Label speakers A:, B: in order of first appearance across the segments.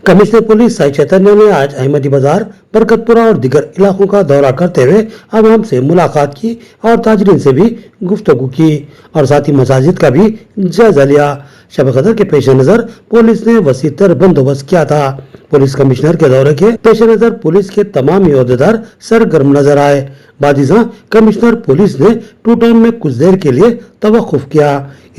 A: Commissioner police Sai चैतन्य ने आज अहमदी बाजार, बरकतपुरा और दीगर इलाकों का दौरा करते हुए आवाम से मुलाकात की और ताजरीन से भी गुफ्तगू की और साथ ही मसाजिद का भी जायजा लिया। शब कदर के पेश नजर पुलिस ने वसी तर बंदोबस्त किया था। पुलिस कमिश्नर के दौरे के पेश नजर पुलिस के तमाम अहदेदार सरगर्म नजर आए। बादिजा कमिश्नर पुलिस ने टू टाउन में कुछ देर के लिए तवक्कुफ किया।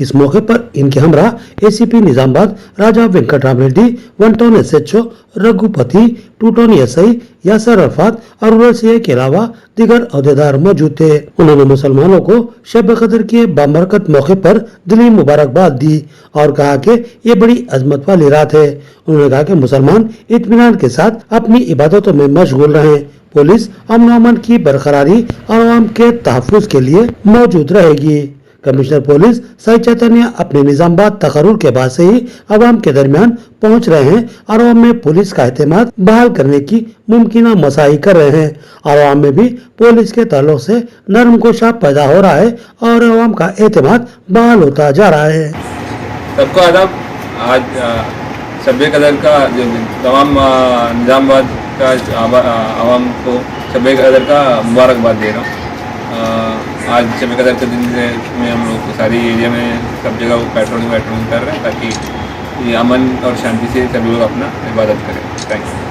A: इस मौके पर इनके हमरा ACP Nizamabad Raja Venkat Ram Reddy, one town SHO Raghupati, two town SI Yasir Arafat और रूरल सीआई के अलावा दीगर अहदेदार मौजूद थे। उन्होंने मुसलमानों को शब कदर के बाबरकत मौके पर दिली मुबारकबाद दी और कहा कि ये बड़ी अजमत वाली रात है। उन्होंने कहा कि मुसलमान इत्मीनान के साथ अपनी इबादतों में मशगूल रहें। पुलिस अमन अमन की बरकरारी और आवाम के तहफ़्फ़ुज़ के लिए मौजूद रहेगी। कमिश्नर पुलिस साई चैतन्य अपने निजामाबाद तकर्रुर के बाद से ही आवाम के दरमियान पहुंच रहे हैं और आवाम में पुलिस का एतमाद बहाल करने की मुमकिन मसाई कर रहे हैं और आवाम में भी पुलिस के ताल्लुक से नरम गोशा पैदा हो रहा है और आवाम का एतमाद बहाल होता जा रहा है।
B: सबको आदाब। आज शब कदर का जो तमाम निजामाबाद का आवाम को शब कदर का मुबारकबाद दे रहा हूँ। आज शब कदर के दिन में हम लोग सारी एरिया में सब जगह पेट्रोलिंग कर रहे हैं ताकि ये अमन और शांति से सभी लोग अपना इबादत करें। Thank you.